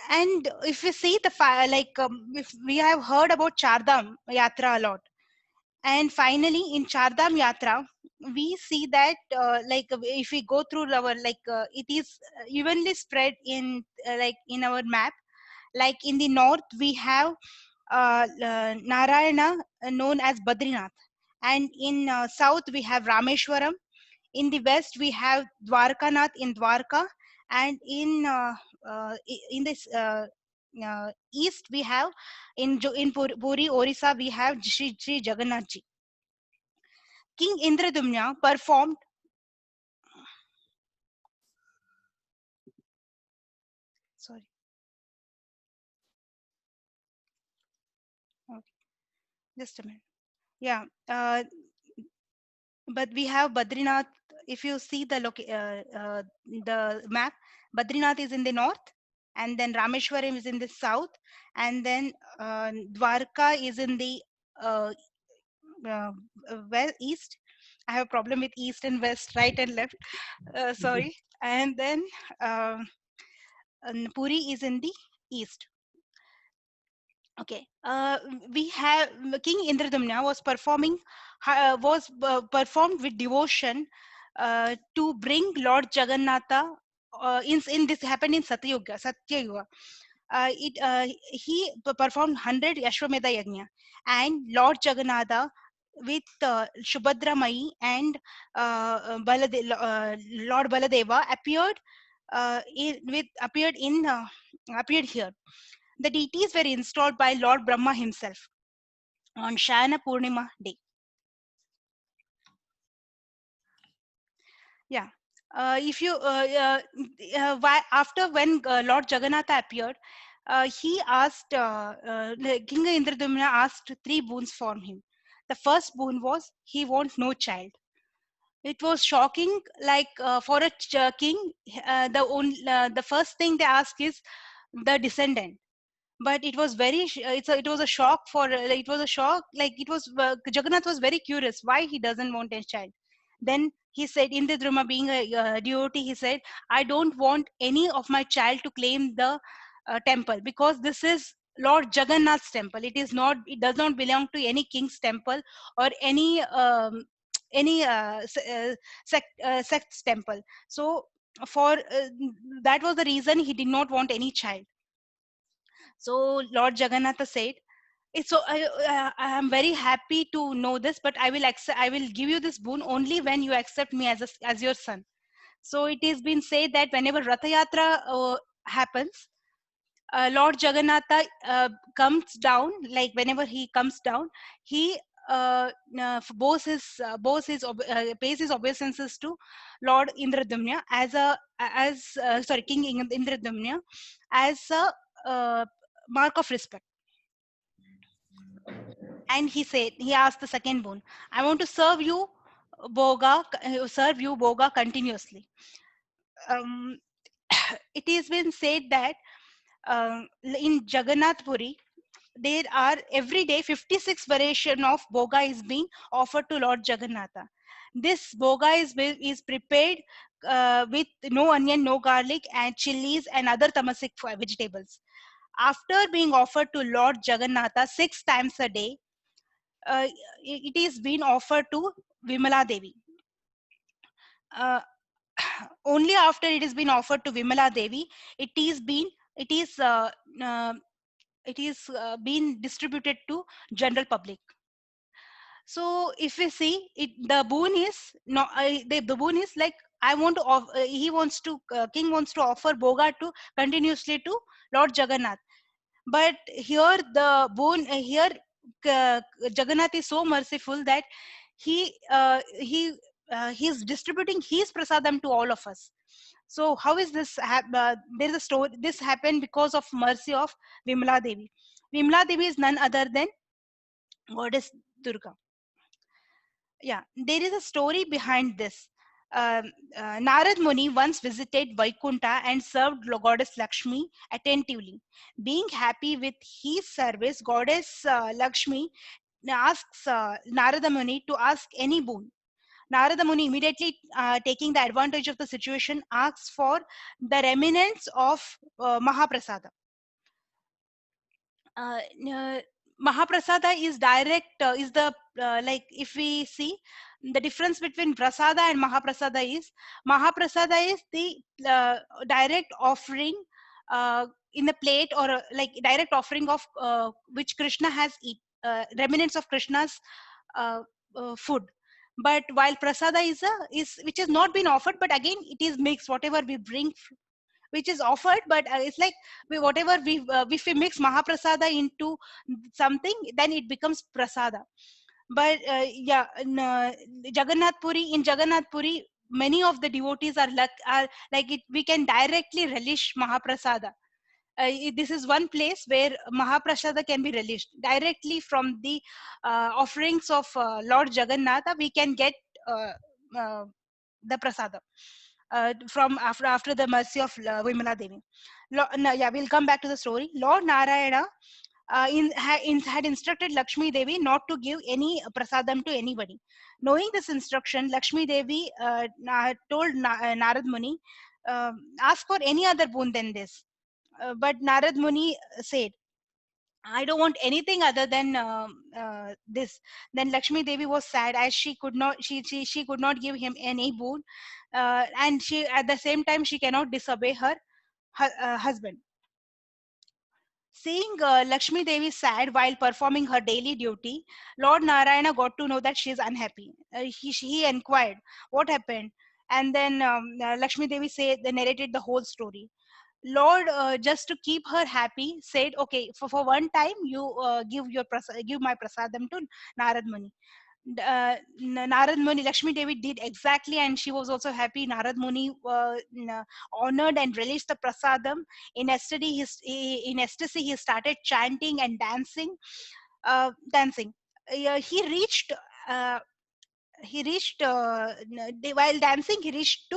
And if we see the if we have heard about Chardham Yatra a lot, and finally in Chardham Yatra we see that if we go through our it is evenly spread in in our map. Like in the north we have Narayana, known as Badrinath, and in south we have Rameshwaram. In the west we have Dwarkanath in Dwarka, and in this east we have in Puri, Orissa we have Sri Jagannath ji. King Indradumna performed. Sorry. Okay, just a minute. Yeah. But we have Badrinath. If you see the map, Badrinath is in the north, and then Rameshwaram is in the south, and then Dwarka is in the uh, uh, east. I have a problem with east and west, right and left. Sorry. And then uh, Puri is in the east. Okay. We have King Indradumna was performed with devotion to bring Lord Jagannatha. In this happened in Satyuga. He performed 100 Ashwamedha Yajna, and Lord Jagannatha with Shubhadra Mai and Lord Baladeva appeared here. The deities were installed by Lord Brahma himself on Shayana Purnima day. Yeah. If you After when Lord Jagannatha appeared, he asked King Indradumna asked three boons from him. The first boon was he wants no child. It was shocking, for a king. The first thing they ask is the descendant. But it was it was a shock for it was a shock like it was Jagannath was very curious why he doesn't want a child. Then he said, Indradruma being a devotee, he said, I don't want any of my child to claim the temple, because this is Lord Jagannath's temple. It does not belong to any king's temple or any sect's temple. So for that was the reason he did not want any child. So Lord Jagannatha said, I am very happy to know this, but I will give you this boon only when you accept me as your son. So it has been said that whenever Ratha Yatra happens, Lord Jagannatha whenever he comes down, he pays his obeisances to Lord Indradumna King Indradumna as a mark of respect. And he asked the second boon, I want to serve you Boga continuously. Um, it has been said that in Jagannath Puri, there are every day 56 variation of boga is being offered to Lord Jagannatha. This boga is prepared with no onion, no garlic, and chilies and other tamasic vegetables. After being offered to Lord Jagannatha 6 times a day, it is being offered to Vimala Devi. Uh, Only after it has been offered to Vimala Devi, it is been it is uh, it is being distributed to general public. So if we see it, the boon is no the boon is like I want to he wants to king wants to offer boga to continuously to Lord Jagannath. But here the boon here Jagannath is so merciful that he is distributing his prasadam to all of us. So how is this there is a story, this happened because of mercy of Vimla Devi. Vimla Devi is none other than goddess Durga. Yeah, there is a story behind this. Narad Muni once visited Vaikunta and served goddess Lakshmi attentively. Being happy with his service, goddess Lakshmi asks Narada Muni to ask any boon. Narada Muni, immediately taking the advantage of the situation, asks for the remnants of Mahaprasada. uh, uh, Mahaprasada is direct, is the like if we see the difference between prasada and Mahaprasada is, Mahaprasada is the direct offering in the plate, or like direct offering of which Krishna has eat, remnants of Krishna's uh, food. But while prasada is a is which has not been offered, but again it is mixed, whatever we bring which is offered, but it's like whatever we if we mix Mahaprasada into something, then it becomes prasada. But yeah, Jagannath Puri, in Jagannath Puri, many of the devotees are like it, we can directly relish Mahaprasada. This is one place where Mahaprasada can be relished directly from the offerings of Lord Jagannatha. We can get uh, uh, the prasada from after the mercy of Vimala Devi. No, yeah, we'll come back to the story. Lord Narayana had instructed Lakshmi Devi not to give any prasadam to anybody. Knowing this instruction, Lakshmi Devi told Narad Muni, ask for any other boon than this. But Narad Muni said, I don't want anything other than this. Then Lakshmi Devi was sad, as she could not give him any boon, and she at the same time she cannot disobey her husband. Seeing Lakshmi Devi sad while performing her daily duty, Lord Narayana got to know that she is unhappy. He inquired what happened, and then Lakshmi Devi narrated the whole story. Lord, just to keep her happy, said, "Okay, for one time, you give my prasadam to Narad Muni." Narad Muni, Lakshmi Devi did exactly, and she was also happy. Narad Muni honored and released the prasadam. In ecstasy, he started chanting and dancing. Dancing. He reached. Uh, while dancing, he reached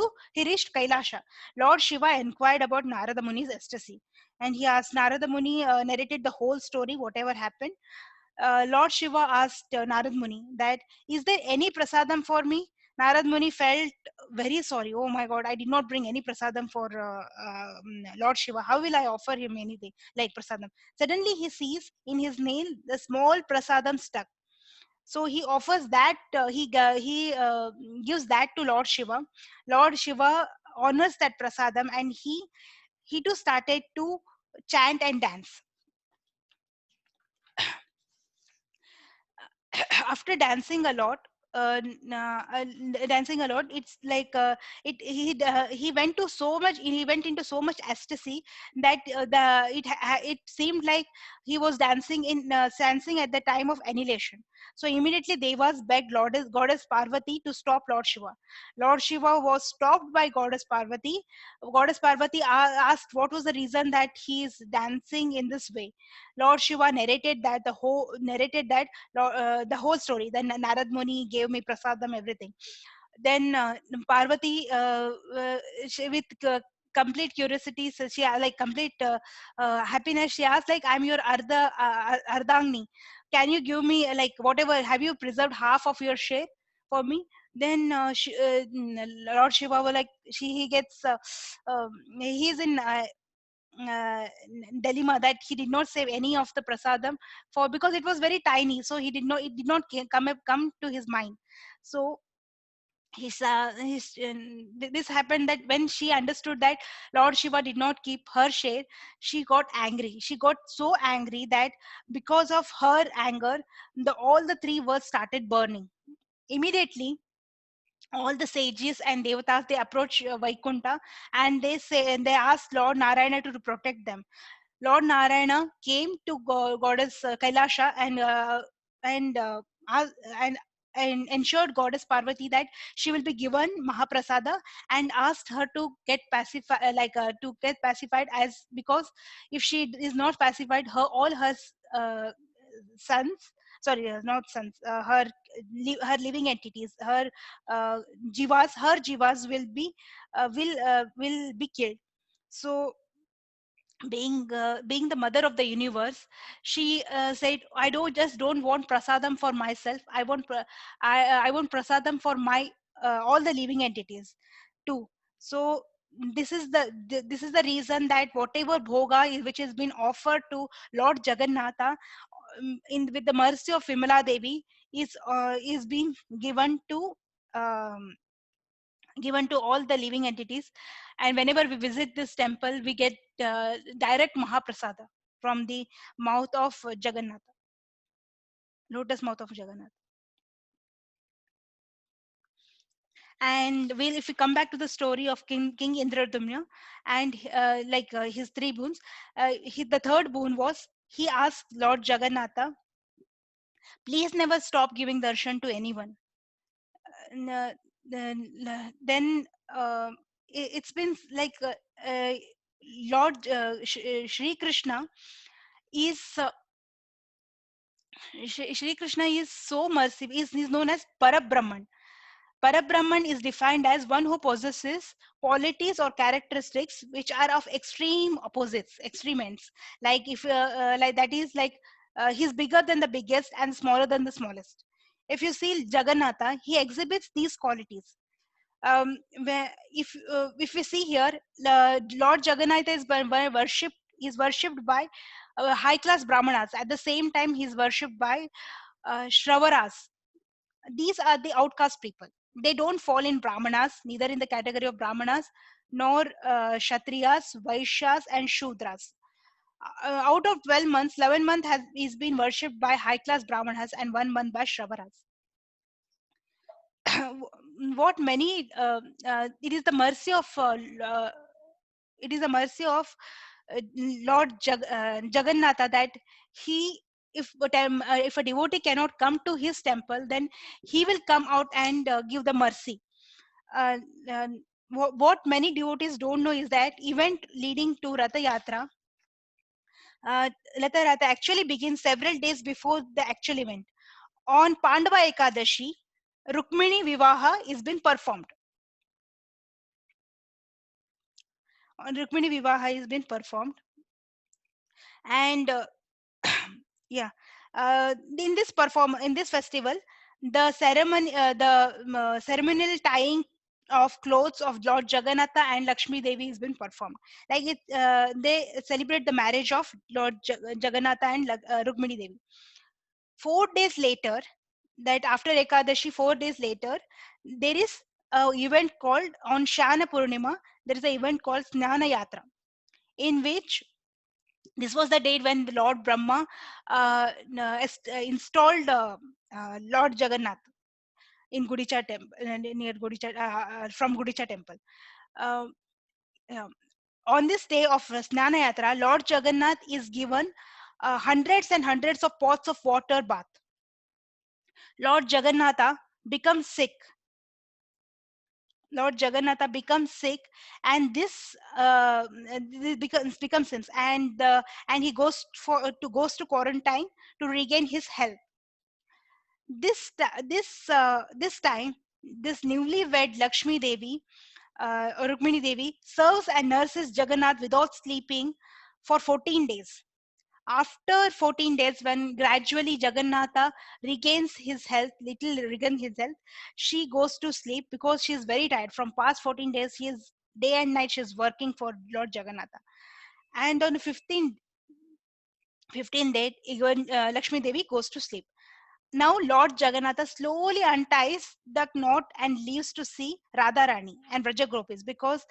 Kailasha. Lord Shiva inquired about Narada Muni's ecstasy, and he asked Narada Muni, narrated the whole story, whatever happened. Lord Shiva asked Narad Muni that, is there any prasadam for me? Narad Muni felt very sorry. Oh my God, I did not bring any prasadam for Lord Shiva. How will I offer him anything like prasadam? Suddenly he sees in his nail the small prasadam stuck. So he offers that, he gives that to Lord Shiva. Lord Shiva honors that prasadam, and he too started to chant and dance. After dancing a lot, dancing a lot, it's like he went to so much he went into so much ecstasy that it seemed like he was dancing at the time of annihilation. So immediately Devas begged goddess Parvati to stop Lord Shiva. Lord Shiva was stopped by goddess Parvati. Goddess Parvati asked what was the reason that he is dancing in this way. Lord Shiva narrated that the whole story. Then Narad Muni gave me prasadam, everything. Then Parvati, with complete curiosity, so she like complete happiness, she asked like, I'm your Ardangni. Can you give me like whatever? Have you preserved half of your share for me? Then Lord Shiva was like, he gets he's in dilemma that he did not save any of the prasadam for, because it was very tiny, so it did not come to his mind. So this happened that when she understood that Lord Shiva did not keep her share, she got angry. She got so angry that because of her anger, the all the three words started burning. Immediately all the sages and devatas, they approach Vaikunta, and they ask Lord Narayana to protect them. Lord Narayana came to goddess Kailasha, and uh, as- and and ensured goddess Parvati that she will be given Mahaprasada, and asked her to get pacified, as because if she is not pacified, all her uh, sons, sorry, not sons, her living entities, uh, her jivas will be killed. So being the mother of the universe, she said, I don't want prasadam for myself. I want prasadam for my all the living entities too. So this is the reason that whatever bhoga which has been offered to Lord Jagannatha, in with the mercy of Vimala Devi, is being given to um, given to all the living entities. And whenever we visit this temple, we get direct Mahaprasada from the mouth of Jagannath, lotus mouth of Jagannath. And we'll, if we come back to the story of King Indradumna and his three boons, the third boon was he asked Lord Jagannatha, please never stop giving darshan to anyone. N- uh, then it's been like uh, Lord Shri Krishna is Shri Krishna is so merciful. Is known as Parabrahman. Parabrahman is defined as one who possesses qualities or characteristics which are of extreme opposites, extreme ends. Like if like that is like he's bigger than the biggest and smaller than the smallest. If you see Jagannatha, he exhibits these qualities. If we see here, Lord Jagannatha is worshipped by high class brahmanas. At the same time, he is worshipped by Shravaras. These are the outcast people. They don't fall in brahmanas, neither in the category of brahmanas nor kshatriyas, vaishyas, and shudras. Out of 12 months, 11 months has is been worshipped by high class brahmanas and 1 month by Shravaras. What many it is the mercy of it is the mercy of Jagannatha that he, if a devotee cannot come to his temple, then he will come out and give the mercy. uh, uh, what many devotees don't know is that event leading to Ratha Yatra, uh, Ratha Yatra actually begins several days before the actual event. On Pandava Ekadashi, Rukmini Vivaha is been performed. On Rukmini Vivaha is been performed, and yeah, in this festival, the ceremonial tying of clothes of Lord Jagannatha and Lakshmi Devi has been performed. Like it, they celebrate the marriage of Lord Jagannatha and Rukmini Devi. 4 days later, that after Ekadashi, 4 days later, there is a event called on Shana Purnima. There is an event called Snana Yatra, in which this was the date when the Lord Brahma installed Lord Jagannath in Gudicha temple, near Gudicha, from Gudicha temple. Uh, yeah. On this day of Snana Yatra, Lord Jagannath is given hundreds and hundreds of pots of water bath. Lord Jagannatha becomes sick. Lord Jagannatha becomes sick, and this becomes him, and he goes to quarantine to regain his health. This time, this newlywed Lakshmi Devi, or Rukmini Devi, serves and nurses Jagannath without sleeping for 14 days. After 14 days, when gradually Jagannatha regains his health, she goes to sleep because she is very tired. From past 14 days, she is day and night she is working for Lord Jagannatha. And on the 15th day, even Lakshmi Devi goes to sleep. Now Lord Jagannatha slowly unties the knot and leaves to see Radharani and Vrajagopis, because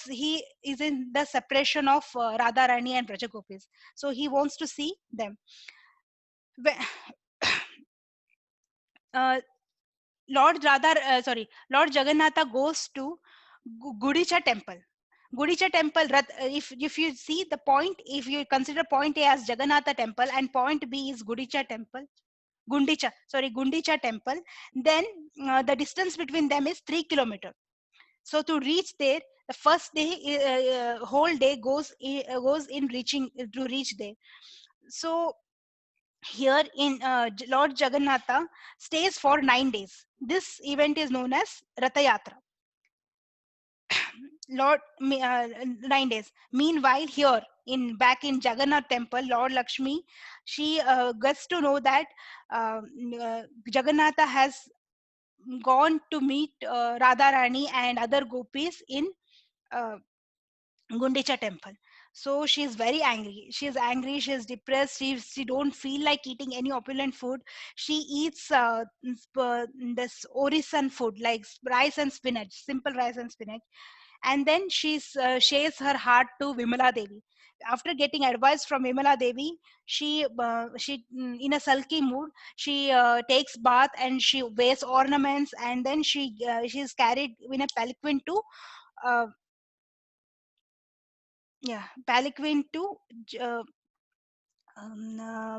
he is in the separation of Radharani and Vrajagopis. So he wants to see them. Whe- uh, Lord Jagannatha goes to Gudicha temple. Gudicha temple, if you see the point, if you consider point A as Jagannatha temple and point B is Gundicha temple, then the distance between them is 3 kilometers. So to reach there, the first day, whole day goes in reaching to reach there. So here in Lord Jagannatha stays for 9 days. This event is known as Ratha Yatra. 9 days. Meanwhile, here back in Jagannath temple, Lord Lakshmi, she gets to know that uh, Jagannatha has gone to meet Radharani and other gopis in uh, Gundicha temple. So she is very angry. She is angry. She is depressed. She don't feel like eating any opulent food. She eats this Orisan food like rice and spinach, simple rice and spinach. And then shares her heart to Vimala Devi. After getting advice from Vimala Devi, in a sulky mood, she takes bath and she wears ornaments, and then she is carried in a palanquin to uh, palanquin to uh,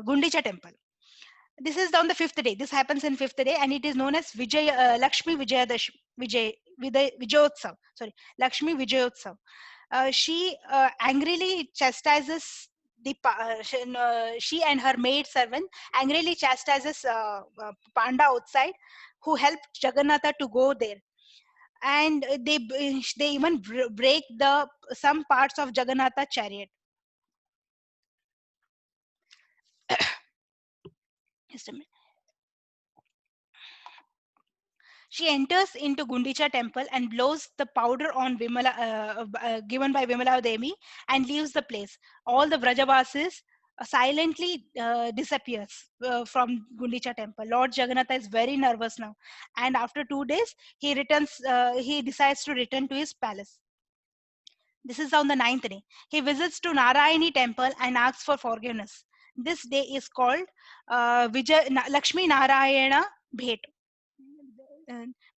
Gundicha temple. This is on the fifth day. This happens in fifth day, and it is known as Lakshmi Vijayotsav. Sorry, Lakshmi Vijayotsav. She angrily chastises she and her maid servant angrily chastises Panda outside, who helped Jagannatha to go there, and they even break the some parts of Jagannatha chariot. Just a minute. She enters into Gundicha temple and blows the powder on given by Vimala Devi, and leaves the place. All the Vrajavasis silently disappears from Gundicha temple. Lord Jagannatha is very nervous now, and after 2 days he returns. He decides to return to his palace. This is on the ninth day. He visits to Narayani temple and asks for forgiveness. This day is called Lakshmi Narayana Bhet.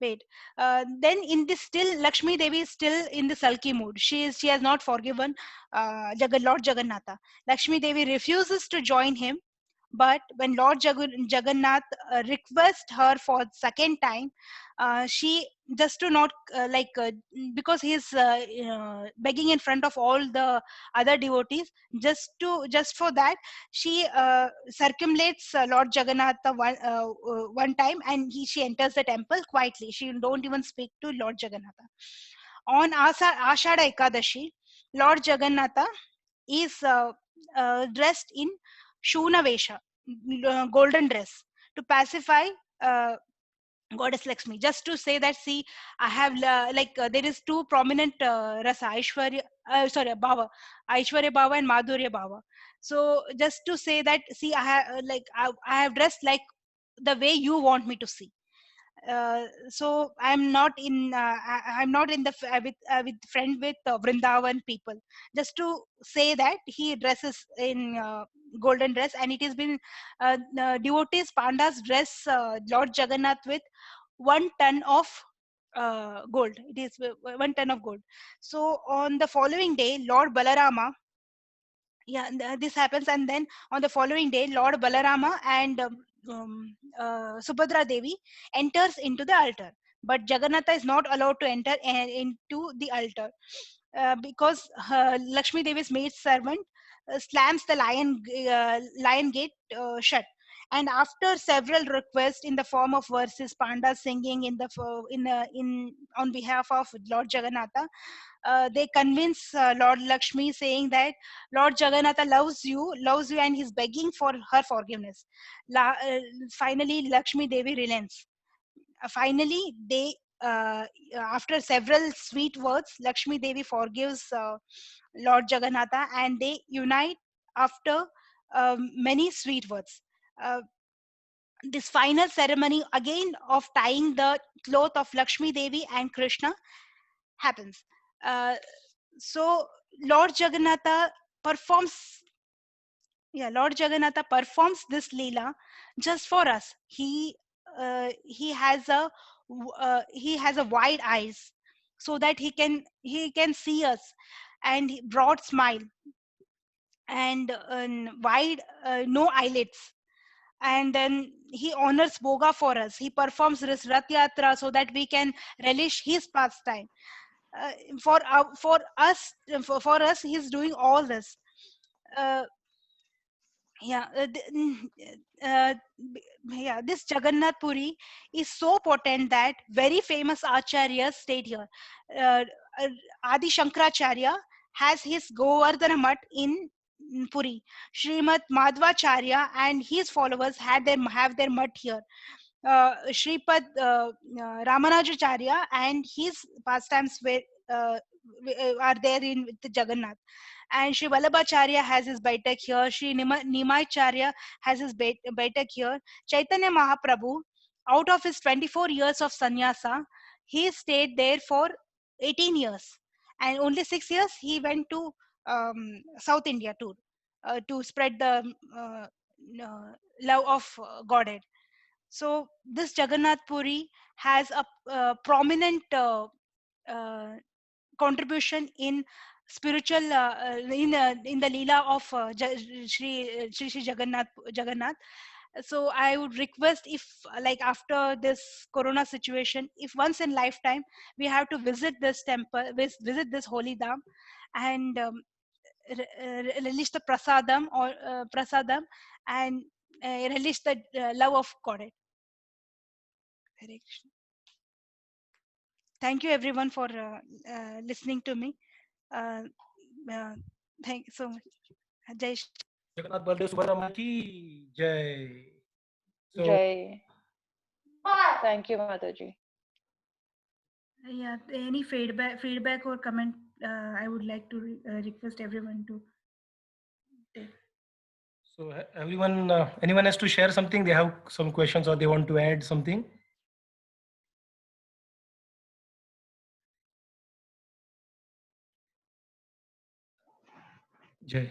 Wait. Then in this still Lakshmi Devi is still in the sulky mood. She has not forgiven Lord Jagannatha. Lakshmi Devi refuses to join him, but when Lord Jagannath requests her for second time, she just to not because he's begging in front of all the other devotees, just for that she circumlates Lord Jagannath one time, and she enters the temple quietly. She don't even speak to Lord Jagannatha. On Ashada Ekadashi, Lord Jagannatha is dressed in Shuna Vesha, golden dress, to pacify uh, goddess Lakshmi. Just to say that, see, I have there is two prominent rasa, Aishwarya, Bhava, Aishwarya Bhava and Madhurya Bhava. So just to say that, see, I have dressed like the way you want me to see. So I'm not in the with friend with Vrindavan people. Just to say that he dresses in golden dress, and it has been devotees Pandas dress Lord Jagannath with 1 ton of gold. It is 1 ton of gold. So on the following day, Lord Balarama, this happens, and then on the following day Lord Balarama and Subhadra Devi enters into the altar, but Jagannatha is not allowed to enter into the altar because Lakshmi Devi's maid servant slams the lion gate shut. And after several requests in the form of verses, pandas singing in on behalf of Lord Jagannatha, they convince Lord Lakshmi, saying that Lord Jagannatha loves you, and he's begging for her forgiveness. Finally, Lakshmi Devi relents. Finally, after several sweet words, Lakshmi Devi forgives Lord Jagannatha, and they unite after many sweet words. Uh, this final ceremony again of tying the cloth of Lakshmi Devi and Krishna happens. Uh, so Lord Jagannatha performs, Lord Jagannatha performs this leela just for us. He has he has a wide eyes, so that he can see us, and broad smile, and wide no eyelids. And then he honors Boga for us. He performs this Rath Yatra so that we can relish his pastime. Uh, for us, he's doing all this. Uh, yeah this Jagannath Puri is so potent that very famous acharyas stayed here. uh, uh, Adi Shankaracharya has his Govardhana Mutt in Puri. Srimad Madhvacharya and his followers have their mutt here. Shripad Ramanujacharya and his pastimes uh, are there in with the Jagannath. And Sri Vallabhacharya has his baitak here. Sri Nimaicharya has his baitak here. Chaitanya Mahaprabhu, out of his 24 years of sannyasa, he stayed there for 18 years. And only 6 years he went to South India tour to spread the love of Godhead. So this Jagannath Puri has a prominent uh, contribution in spiritual in the Leela of Shri Jagannath. So I would request, if like after this Corona situation, if once in lifetime we have to visit this temple, visit this holy dham, and relish the prasadam and relish the love of God. Hare Krishna. Thank you everyone for listening to me. Uh, uh, thank you so much. Jai Shri. Jagannath Baldev Subhadra Mata ki Jai. So Jai. Thank you, Mataji. Yeah, any feedback or comment, I would like to request everyone to take. so everyone, anyone has to share something. They have some questions or they want to add something. Jai.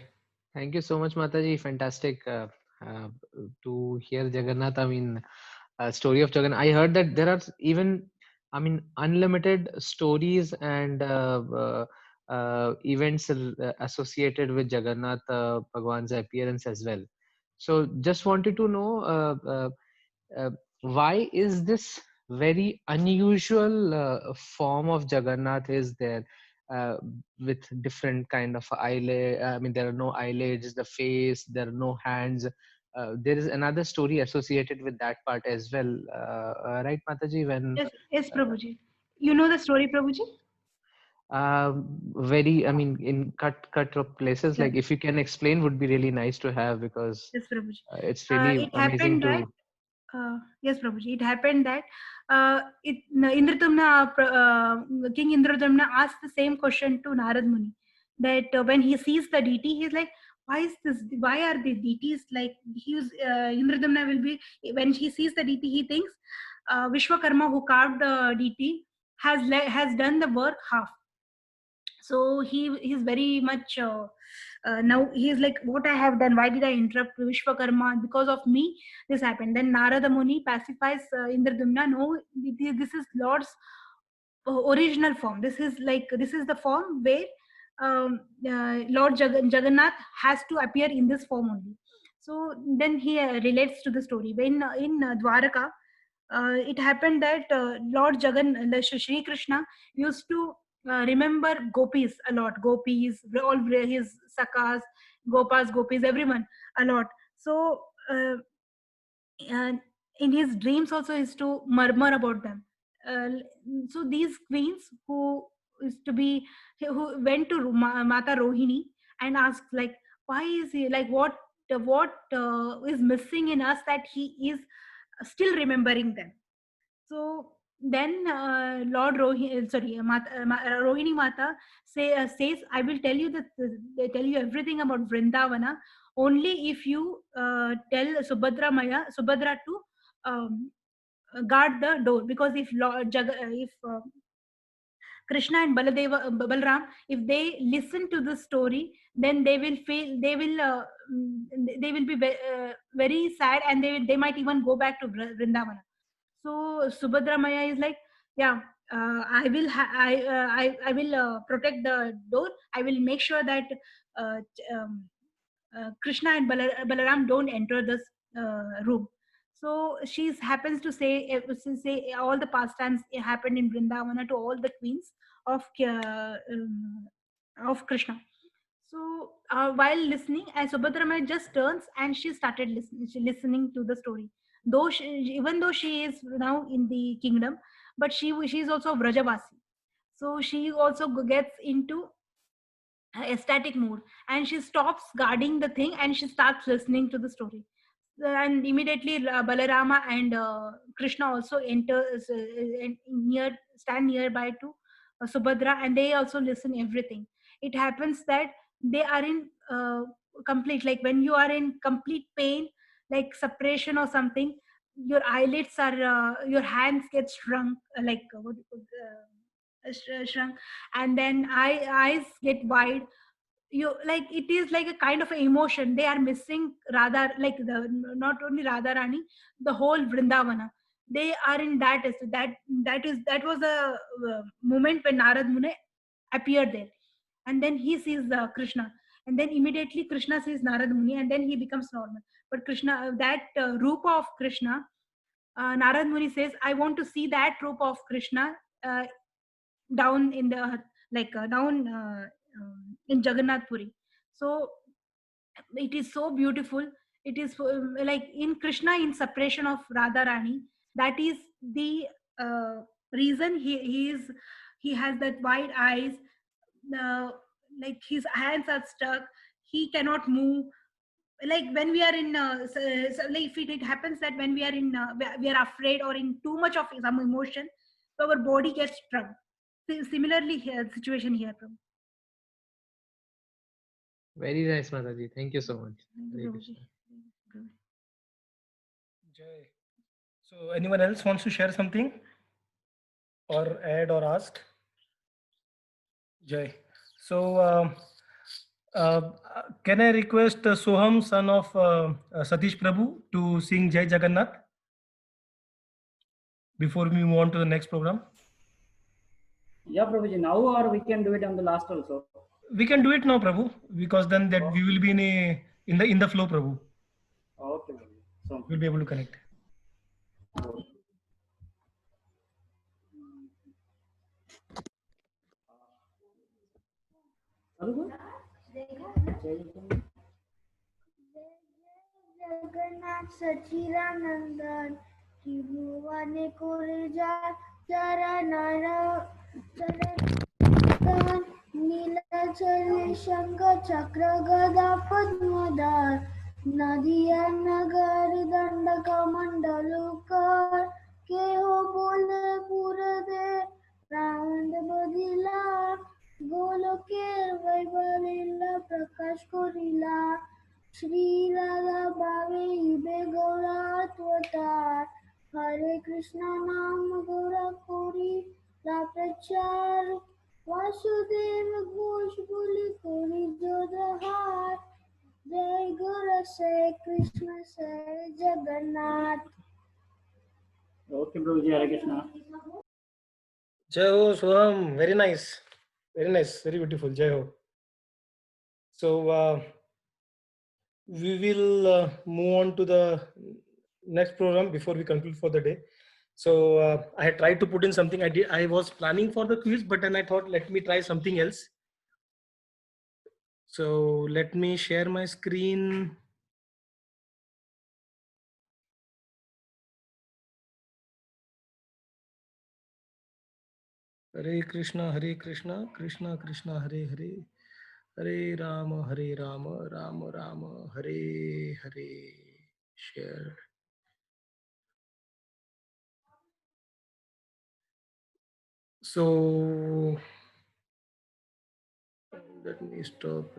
Thank you so much, Mataji. Fantastic uh, to hear Jagannath. I mean, story of Jagannath. I heard that there are even, I mean, unlimited stories and events associated with Jagannath Bhagwan's appearance as well. So, just wanted to know why is this very unusual form of Jagannath is there uh, with different kind of eyelid. I mean, there are no eyelids, the face, there are no hands. There is another story associated with that part as well, right, Mataji? When Yes, yes, uh, Prabhuji. You know the story, Prabhuji? very, I mean, in cut of places, Yes, like if you can explain, would be really nice to have because yes, Prabhuji. it's really It amazing happened that to. yes, Prabhuji. It happened that Indratumna, King Indratumna asked the same question to Narad Muni. That when he sees the deity, he's like, "Why is this? Why are the deities like?" Indratumna will be when he sees the deity, he thinks Vishwakarma, who carved the deity, has done the work half. So he's very much now he's like, what I have done, why did I interrupt Vishwakarma, because of me this happened. Then Narada Muni pacifies Indradumna, no, this is Lord's original form. This is the form where Lord Jagannath has to appear in this form only. So then he relates to the story when in Dwaraka it happened that Lord Shri Krishna used to remember gopis a lot, gopis, all his sakas, gopas, gopis, everyone a lot. So and in his dreams also is to murmur about them. uh, so these queens who is to be who went to Mata Rohini and asked like, why is he like, what is missing in us that he is still remembering them. So then Lord Rohini Mata says, I will tell you they tell you everything about Vrindavana only if you tell Subhadra to um, guard the door, because if Krishna and Balram, if they listen to the story, then they will be very sad, and they might even go back to Vrindavana. So Subhadra Maya is like, yeah, I will protect the door. I will make sure that uh, um, Krishna and Balaram don't enter this room. So she happens to say all the pastimes happened in Vrindavana to all the queens of Krishna. So while listening, and Subhadramaya just turns and she started listening to the story. Even though she is now in the kingdom, but she is also Vrajavasi. So she also gets into ecstatic mood, and she stops guarding the thing and she starts listening to the story. and immediately Balarama and Krishna also stand nearby to Subhadra, and they also listen everything. It happens that they are in complete, like when you are in complete pain, like separation or something, your eyelids are your hands get shrunk, shrunk, and then eyes get wide. You like, it is like a kind of a emotion. They are missing Radha, like the not only Radha Rani, the whole Vrindavana. They are in that that was a moment when Narad Muni appeared there, and then he sees Krishna, and then immediately Krishna sees Narad Muni, and then he becomes normal. But Krishna, that Rupa of Krishna, Narad Muni says, I want to see that Rupa of Krishna uh, down in the earth, like down in Jagannath Puri. So it is so beautiful. It is like in Krishna in separation of Radha Rani. That is the reason he has that wide eyes. Uh, like his hands are stuck. He cannot move. Like when we are in like if it happens that when we are in we are afraid or in too much of some emotion, so our body gets shrunk. Similarly here, situation here, Prabhu. Very nice, Mataji. Thank you so much. Thank you, Hare Prabhuji. Krishna. Jai. So anyone else wants to share something or add or ask? Jai. So can I request Soham, son of Satish Prabhu, to sing Jai Jagannath before we move on to the next program? Yeah, Prabhuji, now or we can do it on the last also. We can do it now, Prabhu, because then that we will be in the flow, Prabhu. Okay, Prabhuji. So, We'll be able to connect. Jagannath Sachidanandan त्रिभुवने कोरे jar चरणर चरण नीलचल शंख चक्र गदा पद्मधर नदिया नगर दंडक मंडलकर के हो बोले पूरे दे प्राण बदिला गोलोकेर वैभवीला प्रकाश करिला श्री राधा भावे इबे गौरा अवतार हरे कृष्ण नाम गौरा कोरी ला प्रचार वासुदेव घोष बोली कोरी जोदहार जय गौर से कृष्ण से Jagannath. okay, Prabhuji, Hare Krishna. Jai Ho, Soham. Very nice. Very nice. Very beautiful. Jai Ho. So we will move on to the next program before we conclude for the day. So I had tried to put in something. I was planning for the quiz, but then I thought, let me try something else. So let me share my screen. Hare Krishna, Krishna Krishna, Hare Hare. Hare Rama, Rama Rama, Hare Hare. Share. So let me stop.